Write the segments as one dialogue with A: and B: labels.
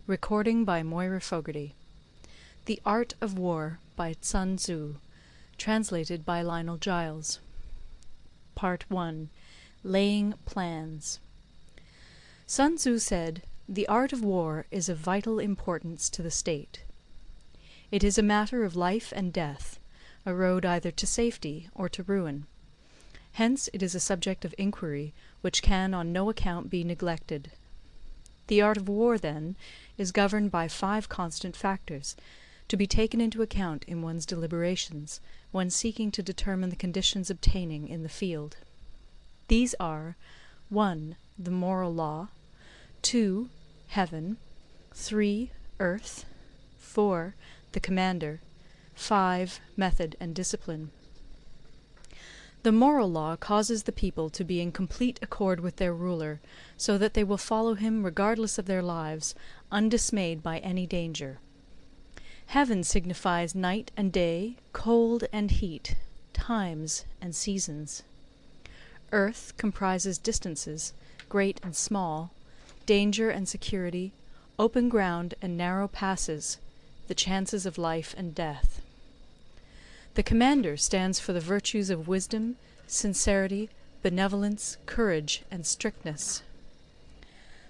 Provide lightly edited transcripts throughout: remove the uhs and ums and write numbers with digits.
A: Recording by Moira Fogarty. The Art of War by Sun Tzu. Translated by Lionel Giles. Part 1. Laying Plans. Sun Tzu said, "The art of war is of vital importance to the state. It is a matter of life and death, a road either to safety or to ruin. Hence it is a subject of inquiry which can on no account be neglected. The art of war, then, is governed by 5 constant factors, to be taken into account in one's deliberations, when seeking to determine the conditions obtaining in the field. These are 1. The moral law, 2. Heaven, 3. Earth, 4. The commander, 5. Method and discipline. The moral law causes the people to be in complete accord with their ruler, so that they will follow him regardless of their lives, undismayed by any danger. Heaven signifies night and day, cold and heat, times and seasons. Earth comprises distances, great and small, danger and security, open ground and narrow passes, the chances of life and death. The commander stands for the virtues of wisdom, sincerity, benevolence, courage, and strictness.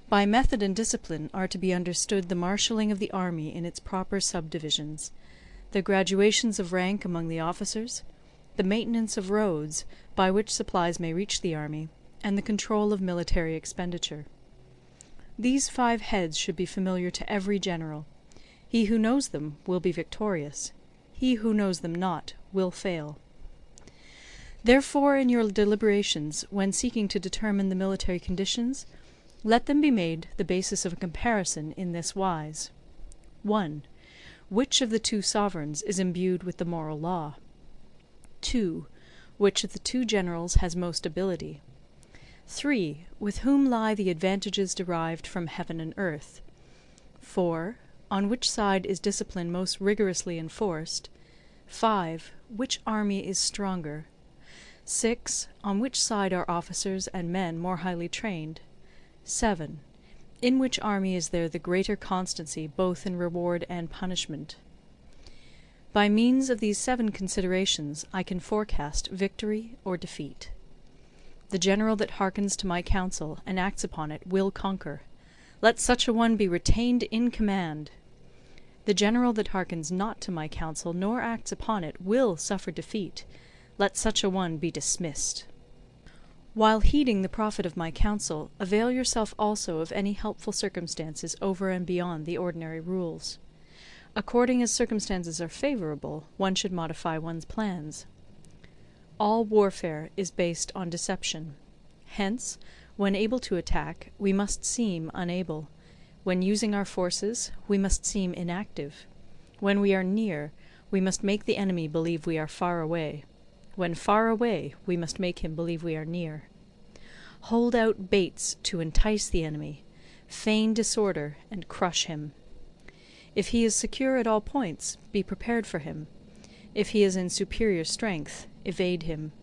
A: By method and discipline are to be understood the marshalling of the army in its proper subdivisions, the graduations of rank among the officers, the maintenance of roads by which supplies may reach the army, and the control of military expenditure. These 5 heads should be familiar to every general. He who knows them will be victorious. He who knows them not will fail. Therefore, in your deliberations, when seeking to determine the military conditions, let them be made the basis of a comparison in this wise. 1. Which of the 2 sovereigns is imbued with the moral law? 2. Which of the 2 generals has most ability? 3. With whom lie the advantages derived from heaven and earth? 4. On which side is discipline most rigorously enforced? 5. Which army is stronger? 6. On which side are officers and men more highly trained? 7. In which army is there the greater constancy both in reward and punishment? By means of these 7 considerations I can forecast victory or defeat. The general that hearkens to my counsel and acts upon it will conquer. Let such a one be retained in command. The general that hearkens not to my counsel nor acts upon it will suffer defeat. Let such a one be dismissed. While heeding the profit of my counsel, avail yourself also of any helpful circumstances over and beyond the ordinary rules. According as circumstances are favourable, one should modify one's plans. All warfare is based on deception. Hence, when able to attack, we must seem unable. When using our forces, we must seem inactive. When we are near, we must make the enemy believe we are far away. When far away, we must make him believe we are near. Hold out baits to entice the enemy. Feign disorder and crush him. If he is secure at all points, be prepared for him. If he is in superior strength, evade him.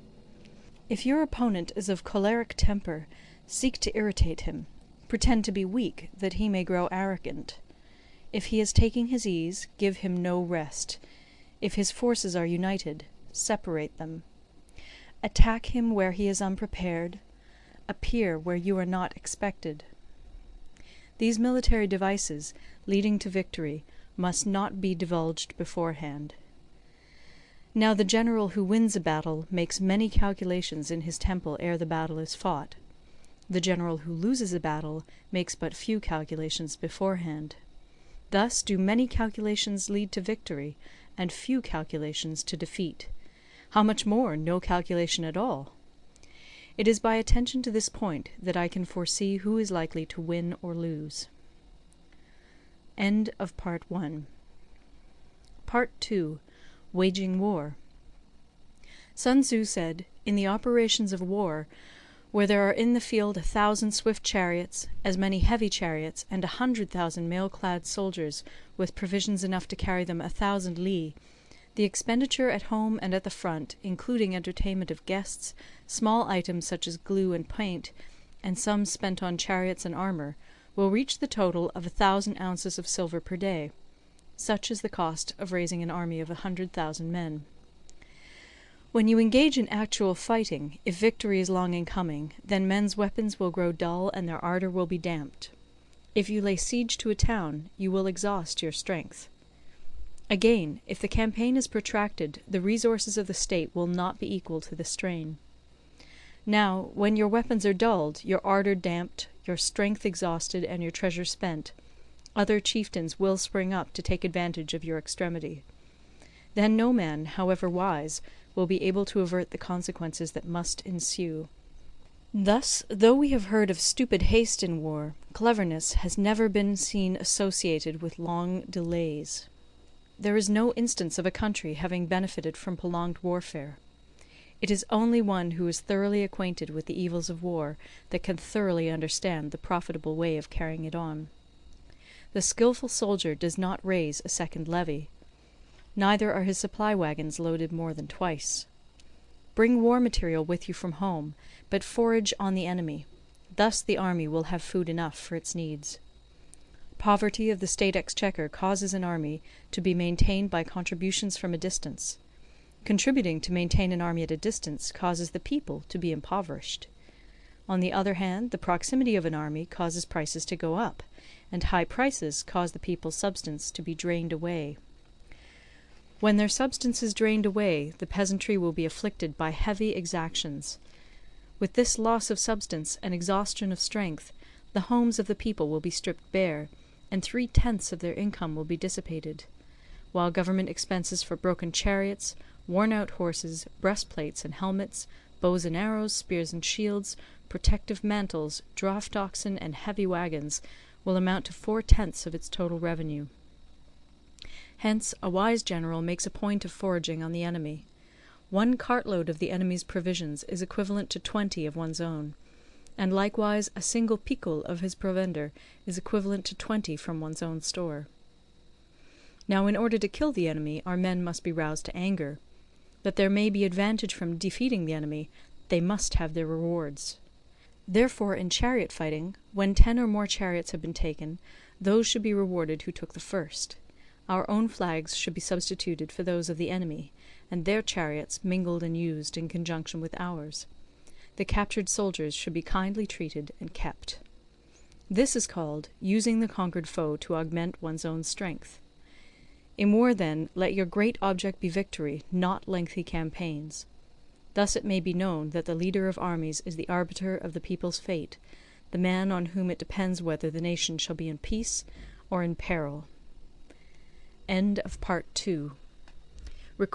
A: If your opponent is of choleric temper, seek to irritate him. Pretend to be weak, that he may grow arrogant. If he is taking his ease, give him no rest. If his forces are united, separate them. Attack him where he is unprepared. Appear where you are not expected. These military devices, leading to victory, must not be divulged beforehand. Now the general who wins a battle makes many calculations in his temple ere the battle is fought. The general who loses a battle makes but few calculations beforehand. Thus do many calculations lead to victory, and few calculations to defeat. How much more no calculation at all? It is by attention to this point that I can foresee who is likely to win or lose. End of Part 1. Part 2. Waging War. Sun Tzu said, "In the operations of war, where there are in the field 1,000 swift chariots, as many heavy chariots, and 100,000 mail-clad soldiers, with provisions enough to carry them 1,000 li, the expenditure at home and at the front, including entertainment of guests, small items such as glue and paint, and sums spent on chariots and armour, will reach the total of 1,000 ounces of silver per day. Such is the cost of raising an army of 100,000 men. When you engage in actual fighting, if victory is long in coming, then men's weapons will grow dull and their ardour will be damped. If you lay siege to a town, you will exhaust your strength. Again, if the campaign is protracted, the resources of the state will not be equal to the strain. Now, when your weapons are dulled, your ardour damped, your strength exhausted, and your treasure spent, other chieftains will spring up to take advantage of your extremity. Then no man, however wise, will be able to avert the consequences that must ensue. Thus, though we have heard of stupid haste in war, cleverness has never been seen associated with long delays. There is no instance of a country having benefited from prolonged warfare. It is only one who is thoroughly acquainted with the evils of war that can thoroughly understand the profitable way of carrying it on. The skilful soldier does not raise a second levy. Neither are his supply wagons loaded more than twice. Bring war material with you from home, but forage on the enemy. Thus the army will have food enough for its needs. Poverty of the state exchequer causes an army to be maintained by contributions from a distance. Contributing to maintain an army at a distance causes the people to be impoverished. On the other hand, the proximity of an army causes prices to go up, and high prices cause the people's substance to be drained away. When their substance is drained away, the peasantry will be afflicted by heavy exactions. With this loss of substance and exhaustion of strength, the homes of the people will be stripped bare, and 3/10 of their income will be dissipated, while government expenses for broken chariots, worn-out horses, breastplates and helmets, bows and arrows, spears and shields, protective mantles, draught oxen, and heavy wagons will amount to 4/10 of its total revenue. Hence a wise general makes a point of foraging on the enemy. 1 cartload of the enemy's provisions is equivalent to 20 of one's own, and likewise a single picul of his provender is equivalent to 20 from one's own store. Now in order to kill the enemy, our men must be roused to anger. That there may be advantage from defeating the enemy, they must have their rewards. Therefore in chariot fighting, when 10 or more chariots have been taken, those should be rewarded who took the first. Our own flags should be substituted for those of the enemy, and their chariots mingled and used in conjunction with ours. The captured soldiers should be kindly treated and kept. This is called using the conquered foe to augment one's own strength. In war, then, let your great object be victory, not lengthy campaigns. Thus it may be known that the leader of armies is the arbiter of the people's fate, the man on whom it depends whether the nation shall be in peace or in peril. End of Part 2.